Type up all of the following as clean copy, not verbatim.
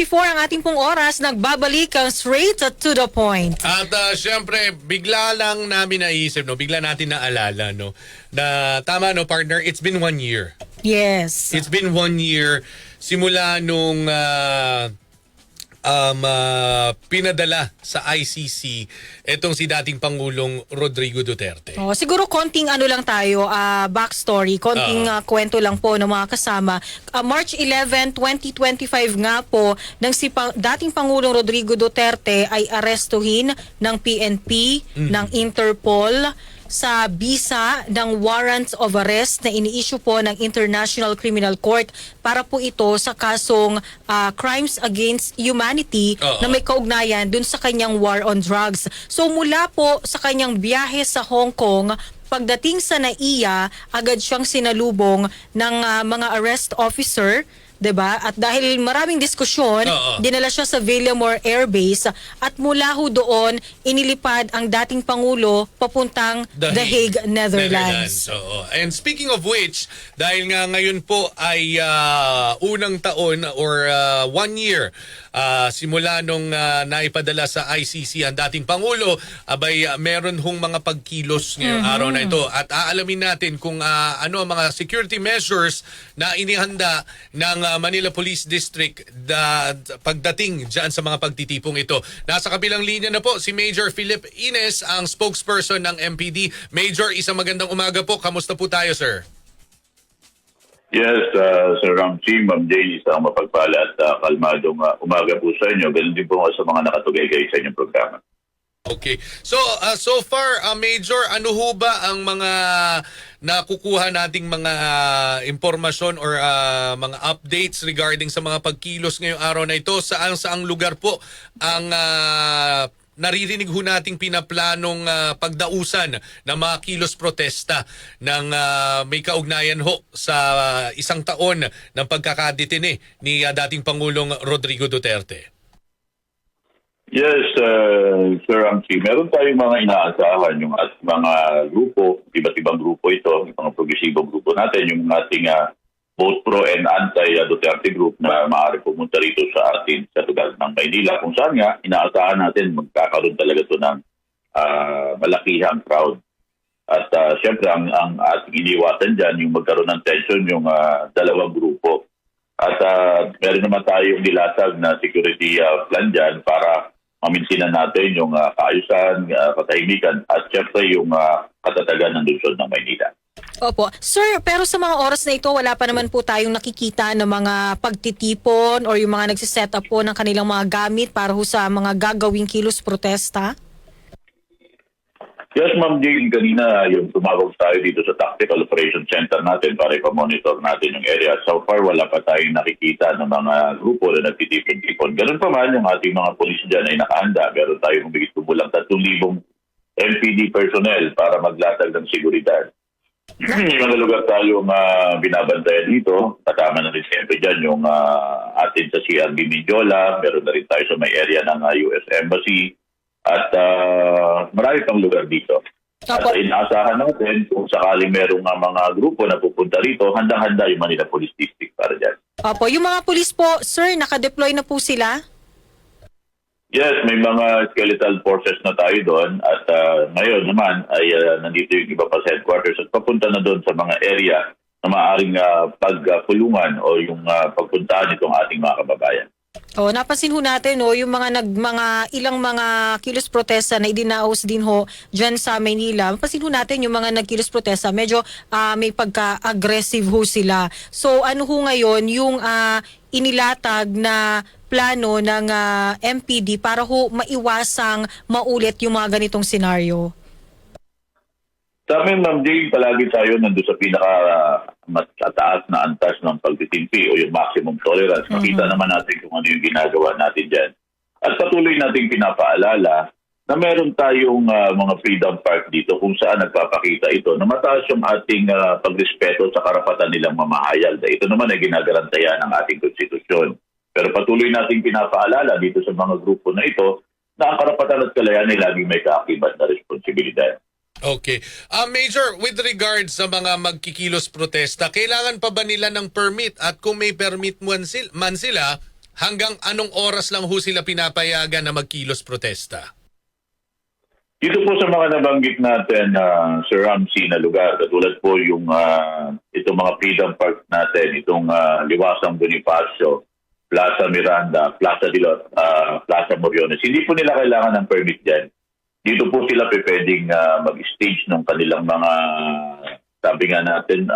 7:34 ang ating pong oras. Nagbabalik ang straight to the point. At syempre, bigla lang namin naisip, no? Bigla natin naalala, no? Na tama, no, partner? It's been 1 year. Yes. It's been 1 year simula nung pinadala sa ICC etong si dating Pangulong Rodrigo Duterte. Oh, siguro konting ano lang tayo, backstory, konting kwento lang po ng mga kasama. March 11, 2025 nga po, nang dating Pangulong Rodrigo Duterte ay arestuhin ng PNP, ng Interpol, sa bisa ng warrants of arrest na ini-issue po ng International Criminal Court para po ito sa kasong crimes against humanity na may kaugnayan dun sa kanyang war on drugs. So mula po sa kanyang biyahe sa Hong Kong, pagdating sa NAIA, agad siyang sinalubong ng mga arrest officer, 'di ba? At dahil maraming diskusyon, dinala siya sa Villamore Air Base at mula ho doon inilipad ang dating pangulo papuntang The Hague, Netherlands. And speaking of which, dahil nga ngayon po ay unang taon or 1 year simula nung naipadala sa ICC ang dating pangulo, abay meron hong mga pagkilos ngayong araw na ito at aalamin natin kung ano ang mga security measures na inihanda ng Manila Police District pagdating dyan sa mga pagtitipong ito. Nasa kabilang linya na po si Major Philip Ines, ang spokesperson ng MPD. Major, isang magandang umaga po. Kamusta po tayo, sir? Yes, Sir Ramchi, Ma'am Jay, isang mapagpala at kalmadong umaga po sa inyo. Ganun din po sa mga nakatugay sa inyong programa. Okay. So, so far, Major, ano ho ba ang mga nakukuha nating mga impormasyon or mga updates regarding sa mga pagkilos ngayong araw na ito? Saang lugar po ang naririnig ho nating pinaplanong pagdausan ng mga kilos protesta ng may kaugnayan ho sa isang taon ng pagkakadetine ni dating Pangulong Rodrigo Duterte? Yes, Sir Ramchi, meron tayong mga inaasahan yung at mga grupo, iba't ibang grupo ito, yung mga progresibong grupo natin, yung ating both pro and anti-Duterte group na maaari pumunta rito sa atin sa lugar ng Maynila. Kung saan nga, inaasahan natin magkakaroon talaga ito ng malakihang crowd. At syempre, ang ating iniwasan dyan, yung magkaroon ng tension yung dalawang grupo. At meron naman tayong nilatag na security plan dyan para maminsinan natin yung kaayusan, katahimikan at syempre yung katatagan ng lungsod ng Maynila. Opo. Sir, pero sa mga oras na ito, wala pa naman po tayong nakikita ng mga pagtitipon or yung mga nagsiset up po ng kanilang mga gamit para ho sa mga gagawing kilos protesta? Yes, Ma'am Jane, kanina yung tumawag tayo dito sa Tactical Operation Center natin para ipamonitor natin yung area. So far, wala pa tayong nakikita ng mga grupo na nagtitipon-tipon. Ganun pa man, yung ating mga pulis dyan ay nakahanda. Meron tayong humigit kumulang 3,000 MPD personnel para maglatag ng seguridad. Mga lugar tayong binabantayan dito. Kasama na rin siyempre dyan yung atin sa CRB Mindiola. Meron na rin tayo sa may area ng US Embassy. At marami pang lugar dito. At inaasahan natin kung sakaling merong mga grupo na pupunta rito, handang-handa yung Manila Police District para dyan. Opo, yung mga pulis po, sir, nakadeploy na po sila? Yes, may mga skeletal forces na tayo doon at ngayon naman ay nandito yung iba pa sa headquarters at papunta na doon sa mga area na maaaring pagpulungan o yung pagpuntaan itong ating mga kababayan. Oh, napansin ho natin yung mga ilang mga kilos protesta na idinaos din ho diyan sa Maynila. Napansin ho natin yung mga nagkilos protesta, medyo may pagka-aggressive ho sila. So ano ho ngayon yung inilatag na plano ng MPD para ho maiwasang maulit yung mga ganitong senaryo? Sa amin, Ma'am Jane, palagi tayo nandun sa pinaka-mataas na antas ng pagtitimpi o yung maximum tolerance. Makita naman natin kung ano yung ginagawa natin dyan. At patuloy nating pinapaalala na meron tayong mga freedom park dito kung saan nagpapakita ito na mataas yung ating pagrespeto sa karapatan nilang mamahayag. Ito naman ay ginagarantayan ng ating konstitusyon. Pero patuloy nating pinapaalala dito sa mga grupo na ito na ang karapatan at kalayaan ay laging may kaakibat na responsibilidad. Okay. Major, with regards sa mga magkikilos protesta, kailangan pa ba nila ng permit? At kung may permit man sila, hanggang anong oras lang ho sila pinapayagan na magkilos protesta? Dito po sa mga nabanggit natin, Sir Ramsey, na lugar, katulad po yung itong mga Freedom Park natin, itong Liwasang Bonifacio, Plaza Miranda, Plaza Dilot, Plaza Moriones, hindi po nila kailangan ng permit dyan. Dito po sila pwedeng mag-stage ng kanilang mga, sabi nga natin,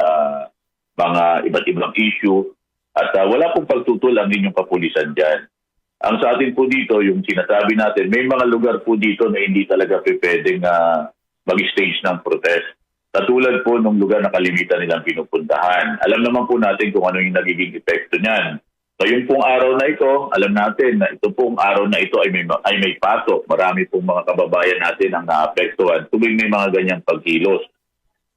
mga iba't ibang issue at wala pong pagtutol ang inyong kapulisan dyan. Ang sa atin po dito, yung sinasabi natin, may mga lugar po dito na hindi talaga pwedeng mag-stage ng protest. Katulad po ng lugar na kalimitan nilang pinupuntahan. Alam naman po natin kung ano yung nagiging epekto niyan. Ngayon pong araw na ito, alam natin na ito pong araw na ito ay may pasok. Marami pong mga kababayan natin ang naapektuhan tuwing may mga ganyang pagkilos.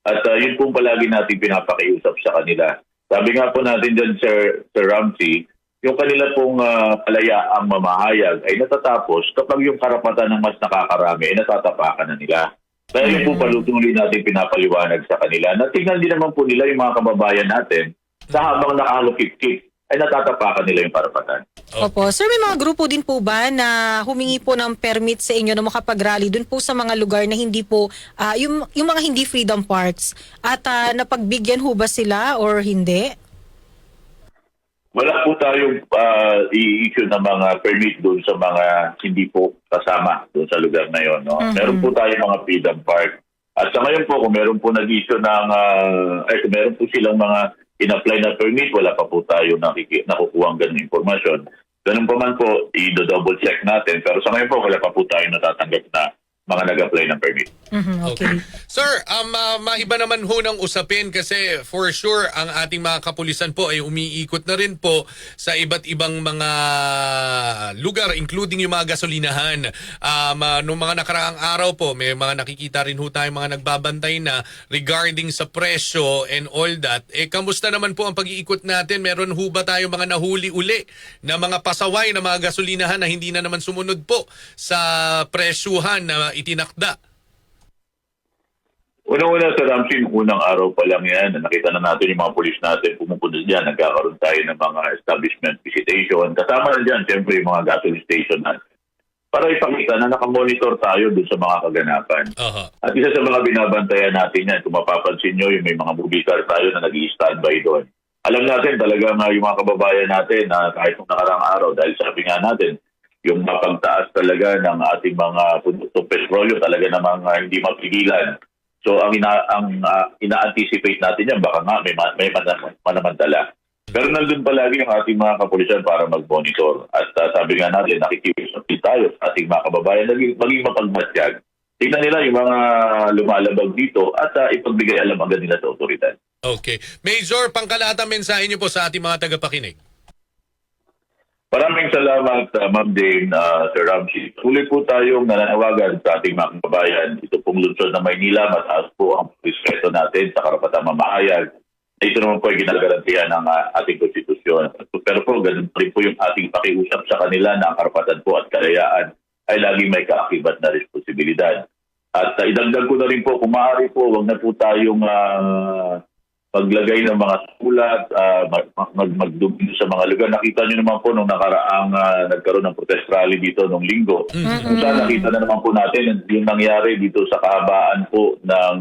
At yun pong palagi natin pinapakiusap sa kanila. Sabi nga po natin dyan, Sir Ramsey, yung kanila pong palayaang mamahayag ay natatapos kapag yung karapatan ng mas nakakarami ay natatapakan na nila. Kaya yung po palutuloy natin pinapaliwanag sa kanila na tingnan din naman po nila yung mga kababayan natin sa habang nakahalukit-kit ay natatapakan nila yung karapatan. Opo. Sir, may mga grupo din po ba na humingi po ng permit sa inyo na makapag-rally dun po sa mga lugar na hindi po, yung mga hindi freedom parks at napagbigyan ho ba sila or hindi? Wala po tayong i-issue ng mga permit doon sa mga hindi po kasama doon sa lugar na yon. No? Meron po tayong mga freedom park. At sa ngayon po, kung meron po nag-issue ng, kung meron po silang mga in-apply na permit, wala pa po tayo nakukuha ang ganung impormasyon. Ganun pa man po, i-double check natin. Pero sa ngayon po, wala pa po tayo natatanggap na mga nag-apply ng permit. Okay. Sir, maiba naman ho ng usapin kasi for sure ang ating mga kapulisan po ay umiikot na rin po sa iba't ibang mga lugar including yung mga gasolinahan. Noong mga nakaraang araw po, may mga nakikita rin ho tayo mga nagbabantay na regarding sa presyo and all that. Kamusta naman po ang pag-iikot natin? Meron ho ba tayo mga nahuli uli na mga pasaway na mga gasolinahan na hindi na naman sumunod po sa presyuhan na itinakda? Unang-una sa Ramsey, unang araw pa lang yan, nakita na natin yung mga pulis natin pumupunta dyan, nagkakaroon tayo ng mga establishment visitation. Kasama na dyan, siyempre, yung mga gasoline station natin. Para ipakita na nakamonitor tayo dun sa mga kaganapan. At isa sa mga binabantayan natin yan, kung mapapansin nyo, yung may mga movie car tayo na nag-i-standby doon. Alam natin talaga yung mga kababayan natin na kahit nung nakarang araw, dahil sabi nga natin, yung mapagtaas talaga ng ating mga produktong petrolyo talaga namang hindi mapigilan. So ang ina-anticipate natin yan, baka nga may manamantala. Pero nandun palagi ang ating mga kapulisan para mag-monitor. At sabi nga natin, nakikiusap tayo sa ating mga kababayan, maging mapagmatyag. Tingnan nila yung mga lumalabag dito at ipagbigay alam agad nila sa otoridad. Okay. Major, pangkalatang mensahe niyo po sa ating mga tagapakinig. Maraming salamat, Ma'am Dane, Sir Ramsey. Tuloy po tayong nananawagan sa ating mga kababayan. Ito pong lungsod ng Maynila, mataas po ang respeto natin sa karapatang mamahayag. Ito naman po ay ginagarantiyan ng ating konstitusyon. Pero po, ganun rin po yung ating pakiusap sa kanila na ang karapatan po at kalayaan ay laging may kaakibat na responsibilidad. At idagdag ko na rin po, kung maaari po, huwag na po tayong maglagay ng mga sulat, magdugin sa mga lugar. Nakita nyo naman po nung nakaraang nagkaroon ng protest rally dito nung linggo. Kung saan nakita na naman po natin yung nangyari dito sa kahabaan po ng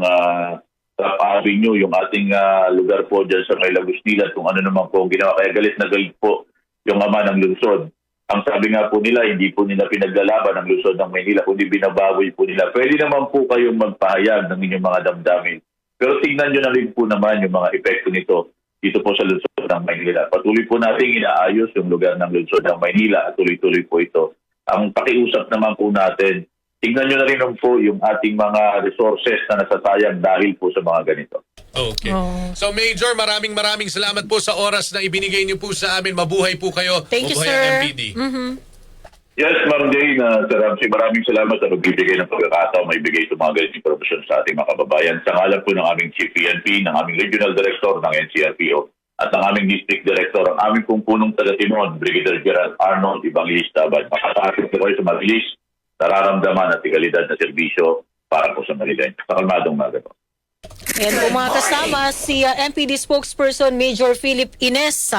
Trap Avenue, yung ating lugar po dyan sa May Lagos-Nilad, kung ano naman po ang ginawa. Kaya galit na galit po yung ama ng lungsod. Ang sabi nga po nila, hindi po nila pinaglalaban ang lungsod ng Maynila, kundi binabawi po nila. Pwede naman po kayong magpahayag ng inyong mga damdamin. Pero tingnan nyo na rin po naman yung mga epekto nito dito po sa lungsod ng Maynila. Patuloy po natin inaayos yung lugar ng lungsod ng Maynila at tuloy-tuloy po ito. Ang pakiusap naman po natin, tingnan nyo na rin po yung ating mga resources na nasasayang dahil po sa mga ganito. Okay. So Major, maraming salamat po sa oras na ibinigay niyo po sa amin. Mabuhay po kayo. Thank you, Mabuhay sir. ang MPD. Yes, Ma'am Jane, Sir Ramsey, maraming salamat sa nagbibigay ng pagkakataon, may bigay itong mga ganitong impormasyon sa ating mga kababayan. Sa ngalan po ng aming Chief PNP, ng aming Regional Director ng NCRPO, at ng aming District Director, ang aming pong punong taga-Timon, Brigadier Gerald Arnold Evangelista Abad. Makakasip po kayo sa mabilis, nararamdaman at ikalidad na serbisyo para po sa Maryland. Kalmadong maga po. Ayan po mga kasama, si MPD spokesperson Major Philip Ines.